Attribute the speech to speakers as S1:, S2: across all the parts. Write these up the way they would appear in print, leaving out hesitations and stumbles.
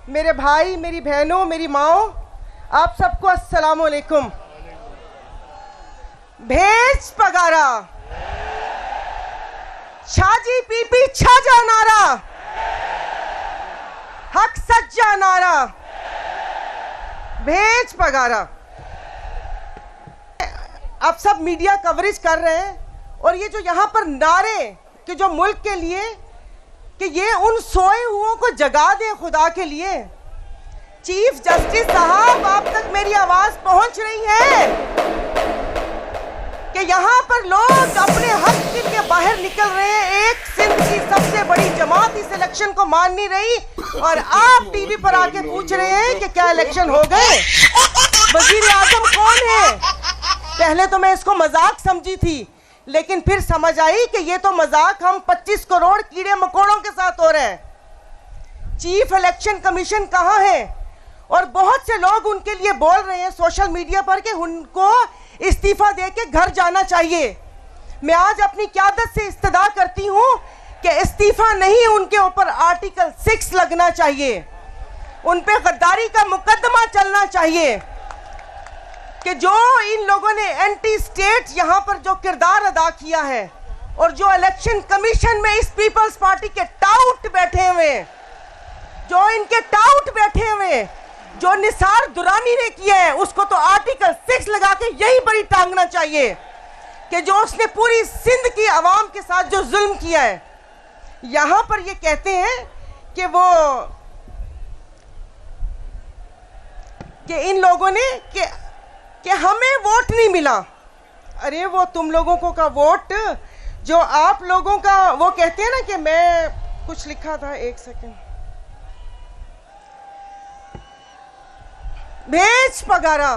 S1: मेरे भाई, मेरी बहनों, मेरी माओ, आप सबको अस्सलाम वालेकुम। भेज पगारा, छाजी पीपी छाजा नारा, हक सच्चा नारा, भेज पगारा। आप सब मीडिया कवरेज कर रहे हैं और ये जो यहाँ पर नारे कि जो मुल्क के लिए कि ये उन सोए हुओं को जगा दे खुदा के लिए। चीफ जस्टिस साहब, आप तक मेरी आवाज पहुंच रही है कि यहाँ पर लोग अपने हक के लिए बाहर निकल रहे हैं। एक सिंध की सबसे बड़ी जमात इस इलेक्शन को मान नहीं रही और आप टीवी पर आके पूछ रहे हैं कि क्या इलेक्शन हो गए। वजीर आजम कौन है? पहले तो मैं इसको मजाक समझी थी, लेकिन फिर समझ आई कि ये तो मजाक हम 25 करोड़ कीड़े मकोड़ों के साथ हो रहे हैं। चीफ इलेक्शन कमीशन कहाँ है? और बहुत से लोग उनके लिए बोल रहे हैं सोशल मीडिया पर कि उनको इस्तीफा देके घर जाना चाहिए। मैं आज अपनी क़यादत से इस्तदा करती हूँ कि इस्तीफा नहीं, उनके ऊपर आर्टिकल 6 लगना चाहिए, उन पे गद्दारी का मुकदमा चलना चाहिए कि जो इन लोगों ने एंटी स्टेट यहाँ पर जो किरदार अदा किया है और जो इलेक्शन कमीशन में इस पीपल्स पार्टी के टाउट बैठे हुए, जो इनके टाउट बैठे हुए, जो निसार दुरानी ने किया है, उसको तो आर्टिकल 6 लगा के यही बड़ी टांगना चाहिए कि जो उसने पूरी सिंध की आवाम के साथ जो जुल्म किया है। यहाँ पर ये कहते हैं कि इन लोगों ने कि हमें वोट नहीं मिला। अरे वो तुम लोगों को का वोट जो आप लोगों का, वो कहते हैं ना कि मैं कुछ लिखा था, एक सेकंड, भेज पगारा,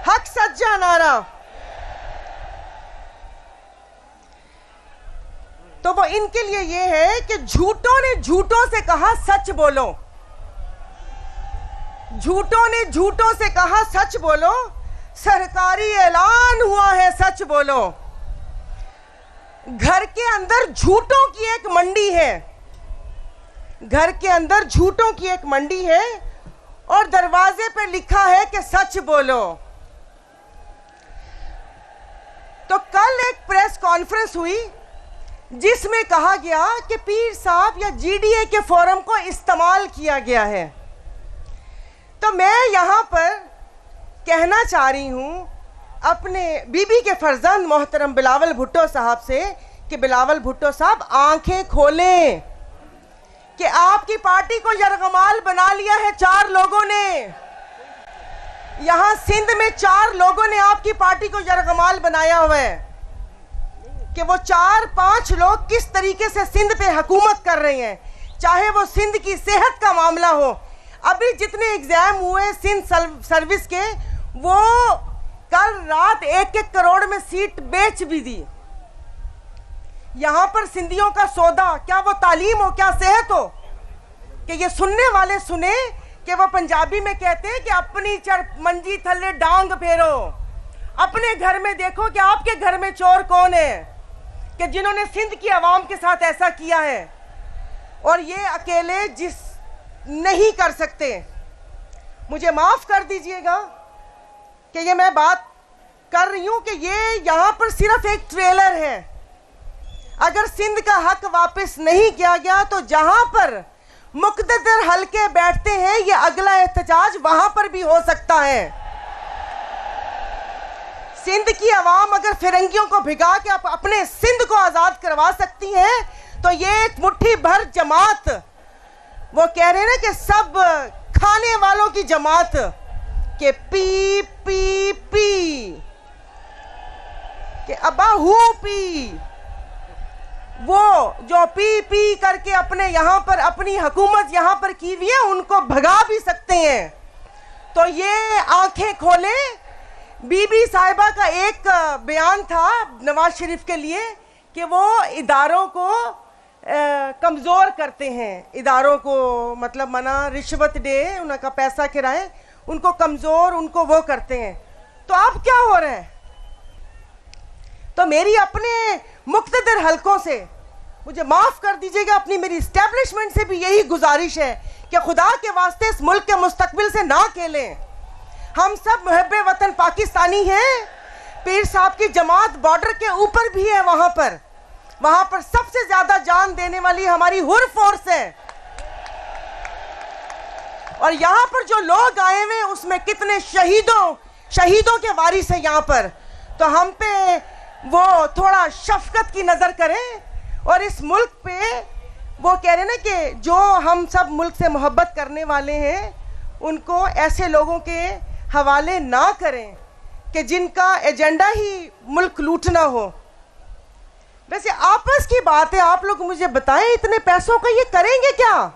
S1: हक सच्चा नारा, तो वो इनके लिए ये है कि झूठों ने झूठों से कहा सच बोलो, झूठों ने झूठों से कहा सच बोलो, सरकारी ऐलान हुआ है सच बोलो। घर के अंदर झूठों की एक मंडी है, घर के अंदर झूठों की एक मंडी है और दरवाजे पे लिखा है कि सच बोलो। तो कल एक प्रेस कॉन्फ्रेंस हुई जिसमें कहा गया कि पीर साहब या जीडीए के फोरम को इस्तेमाल किया गया है। तो मैं यहाँ पर कहना चाह रही हूँ अपने बीबी के फर्जंद मोहतरम बिलावल भुट्टो साहब से कि बिलावल भुट्टो साहब आंखें खोलें कि आपकी पार्टी को यरगमाल बना लिया है 4 लोगों ने। यहाँ सिंध में 4 लोगों ने आपकी पार्टी को यरगमाल बनाया हुआ है कि वो 4-5 लोग किस तरीके से सिंध पे हुकूमत कर रहे हैं, चाहे वो सिंध की सेहत का मामला हो। अभी जितने एग्जाम हुए सिंध सर्विस के, वो कल रात 1-1 करोड़ में सीट बेच भी दी। यहाँ पर सिंधियों का सौदा, क्या वो तालीम हो, क्या सेहत हो कि ये सुनने वाले सुने कि वो पंजाबी में कहते हैं कि अपनी मंजी थल्ले डांग फेरो, अपने घर में देखो कि आपके घर में चोर कौन है कि जिन्होंने सिंध की आवाम के साथ ऐसा किया है। और ये अकेले जिस नहीं कर सकते। मुझे माफ कर दीजिएगा कि ये मैं बात कर रही हूं कि ये यहां पर सिर्फ एक ट्रेलर है। अगर सिंध का हक वापस नहीं किया गया तो जहां पर मुक़द्दर हलके बैठते हैं, ये अगला एहतजाज वहां पर भी हो सकता है। सिंध की आवाम अगर फिरंगियों को भिगा के अपने सिंध को आजाद करवा सकती है तो ये एक मुट्ठी भर जमात, वो कह रहे हैं ना कि सब खाने वालों की जमात के पी पी पी के अब्बा हु पी, वो जो पी पी करके अपने यहाँ पर अपनी हुकूमत यहाँ पर की हुई है, उनको भगा भी सकते हैं। तो ये आंखें खोले। बीबी साहिबा का एक बयान था नवाज शरीफ के लिए कि वो इदारों को कमज़ोर करते हैं, इदारों को मतलब मना रिश्वत दे, उनका पैसा किराए, उनको कमज़ोर, उनको वो करते हैं। तो अब क्या हो रहा है? तो मेरी अपने मुक़्तदर हलकों से, मुझे माफ़ कर दीजिएगा, अपनी मेरी इस्टेब्लिशमेंट से भी यही गुजारिश है कि खुदा के वास्ते इस मुल्क के मुस्तकबिल से ना खेलें। हम सब मुहब्बे वतन पाकिस्तानी हैं। पीर साहब की जमात बॉर्डर के ऊपर भी है, वहां पर सबसे ज्यादा जान देने वाली हमारी हुर फोर्स है। और यहाँ पर जो लोग आए हुए उसमें कितने शहीदों के वारिस हैं यहाँ पर। तो हम पे वो थोड़ा शफकत की नजर करें और इस मुल्क पे वो कह रहे ना कि जो हम सब मुल्क से मोहब्बत करने वाले हैं उनको ऐसे लोगों के हवाले ना करें कि जिनका एजेंडा ही मुल्क लूटना हो। वैसे आपस की बात है, आप लोग मुझे बताएं इतने पैसों का ये करेंगे क्या?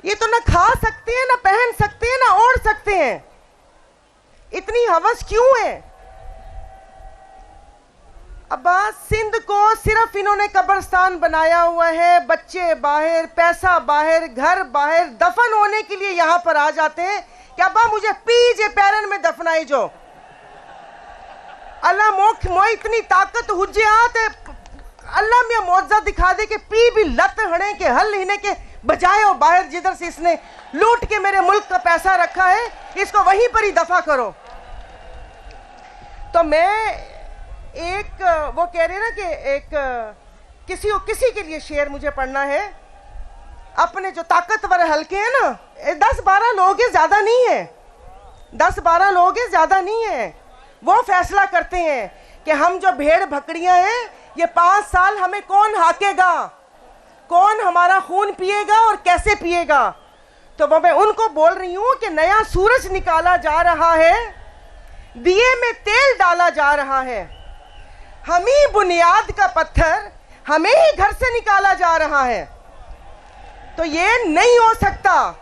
S1: ये तो ना खा सकते हैं, ना पहन सकते हैं, ना ओढ़ सकते हैं। इतनी हवस क्यों है? अब्बास सिंध को सिर्फ इन्होंने कब्रिस्तान बनाया हुआ है। बच्चे बाहर, पैसा बाहर, घर बाहर, दफन होने के लिए यहाँ पर आ जाते हैं कि अब्बा मुझे पीजे पैरन में दफनाई जो। अल्लाह मोई इतनी ताकत हुज्जे आते अल्लाह में मौजा दिखा दे कि पी भी लत हड़े के हल हिने के बजाय और बाहर जिधर से इसने लूट के मेरे मुल्क का पैसा रखा है इसको वहीं पर ही दफा करो। तो मैं एक वो कह रहे ना कि एक किसी के लिए शेर मुझे पढ़ना है। अपने जो ताकतवर हल्के हैं ना, 10-12 लोग हैं, ज्यादा नहीं है। 10-12 लोग हैं, ज्यादा नहीं है। वो फैसला करते हैं कि हम जो भेड़ बकरियां हैं ये 5 साल हमें कौन हाकेगा, कौन हमारा खून पिएगा और कैसे पिएगा। तो वो मैं उनको बोल रही हूं कि नया सूरज निकाला जा रहा है, दिए में तेल डाला जा रहा है। हम ही बुनियाद का पत्थर, हमें ही घर से निकाला जा रहा है। तो ये नहीं हो सकता,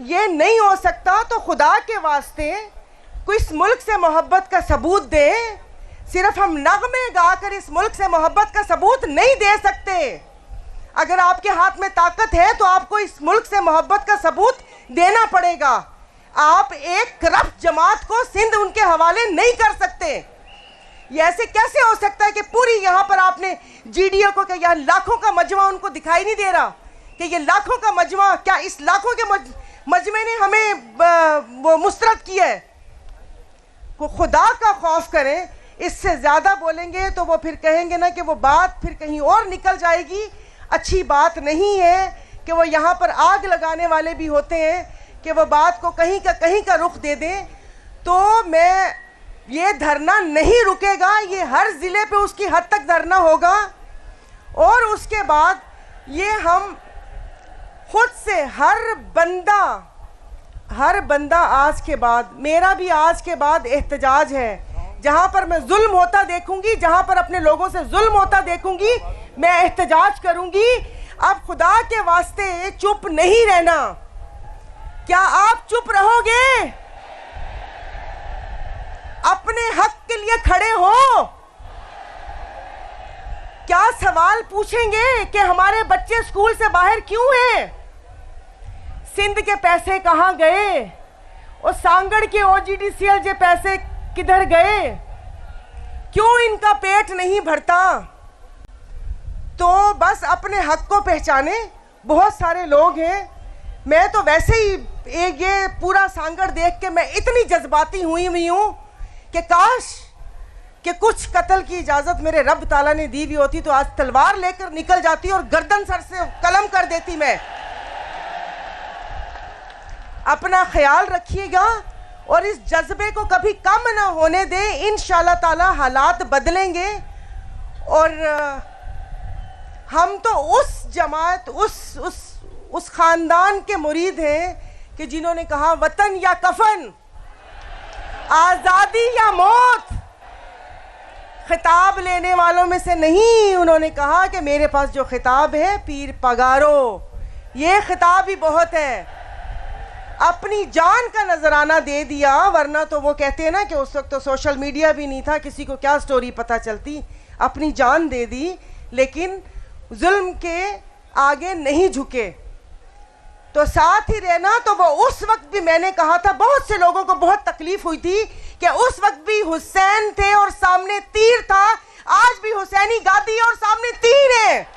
S1: ये नहीं हो सकता। तो खुदा के वास्ते कोई इस मुल्क से मोहब्बत का सबूत दे। सिर्फ हम नगमे गाकर इस मुल्क से मोहब्बत का सबूत नहीं दे सकते। अगर आपके हाथ में ताकत है तो आपको इस मुल्क से मोहब्बत का सबूत देना पड़ेगा। आप एक करप्ट जमात को सिंध उनके हवाले नहीं कर सकते। ये ऐसे कैसे हो सकता है कि पूरी यहाँ पर आपने जीडीओ को क्या यहाँ लाखों का मजमा उनको दिखाई नहीं दे रहा कि ये लाखों का मजमा, क्या इस लाखों के मजमे ने हमें वो मुस्तरद किया है? वो खुदा का खौफ करें। इससे ज्यादा बोलेंगे तो वो फिर कहेंगे ना कि वो बात फिर कहीं और निकल जाएगी। अच्छी बात नहीं है कि वो यहाँ पर आग लगाने वाले भी होते हैं कि वो बात को कहीं का रुख दे दें। तो मैं ये धरना नहीं रुकेगा, ये हर ज़िले पे उसकी हद तक धरना होगा। और उसके बाद ये हम खुद से हर बंदा आज के बाद, मेरा भी आज के बाद एहतजाज है। जहाँ पर मैं जुल्म होता देखूंगी, जहाँ पर अपने लोगों से जुल्म होता देखूंगी, मैं एहतजाज करूंगी। अब खुदा के वास्ते चुप नहीं रहना। क्या आप चुप रहोगे? अपने हक के लिए खड़े हो? क्या सवाल पूछेंगे कि हमारे बच्चे स्कूल से बाहर क्यों हैं? सिंध के पैसे कहाँ गए? और सांगड़ के OGDCL जे पैसे किधर गए? क्यों इनका पेट नहीं भरता? तो बस अपने हक को पहचाने बहुत सारे लोग हैं। मैं तो वैसे ही ये पूरा सांगड़ देख के मैं इतनी जज्बाती हुई हूँ कि काश कि कुछ कत्ल की इजाज़त मेरे रब ताला ने दी हुई होती तो आज तलवार लेकर निकल जाती और गर्दन सर से कलम कर देती। मैं अपना ख्याल रखिएगा और इस जज्बे को कभी कम ना होने दें। इंशाल्लाह ताला हालात बदलेंगे और हम तो उस जमात, उस खानदान के मुरीद हैं कि जिन्होंने कहा वतन या कफन, आज़ादी या मौत। खिताब लेने वालों में से नहीं, उन्होंने कहा कि मेरे पास जो खिताब है पीर पगारो, ये खिताब ही बहुत है। अपनी जान का नजराना दे दिया, वरना तो वो कहते हैं ना कि उस वक्त तो सोशल मीडिया भी नहीं था, किसी को क्या स्टोरी पता चलती। अपनी जान दे दी लेकिन जुल्म के आगे नहीं झुके। तो साथ ही रहना। तो वो उस वक्त भी मैंने कहा था, बहुत से लोगों को बहुत तकलीफ हुई थी कि उस वक्त भी हुसैन थे और सामने तीर था। आज भी हुसैनी गादी और सामने तीर है।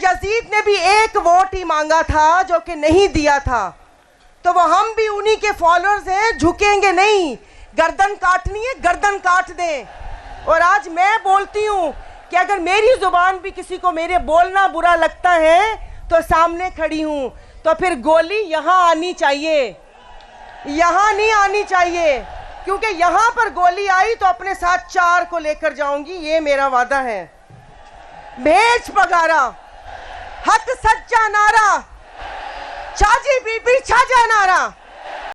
S1: यजीद ने भी एक वोट ही मांगा था जो कि नहीं दिया था, तो वो हम भी उन्हीं के फॉलोअर्स हैं, झुकेंगे नहीं। गर्दन काटनी है, गर्दन काट दें। और आज मैं बोलती हूँ कि अगर मेरी जुबान भी किसी को मेरे बोलना बुरा लगता है तो सामने खड़ी हूँ, तो फिर गोली यहाँ आनी चाहिए, यहाँ नहीं आनी चाहिए, क्योंकि यहाँ पर गोली आई तो अपने साथ 4 को लेकर जाऊंगी, ये मेरा वादा है। भेज पगारा, हक सच्चा नारा, छाजी बीबी छाजा नारा।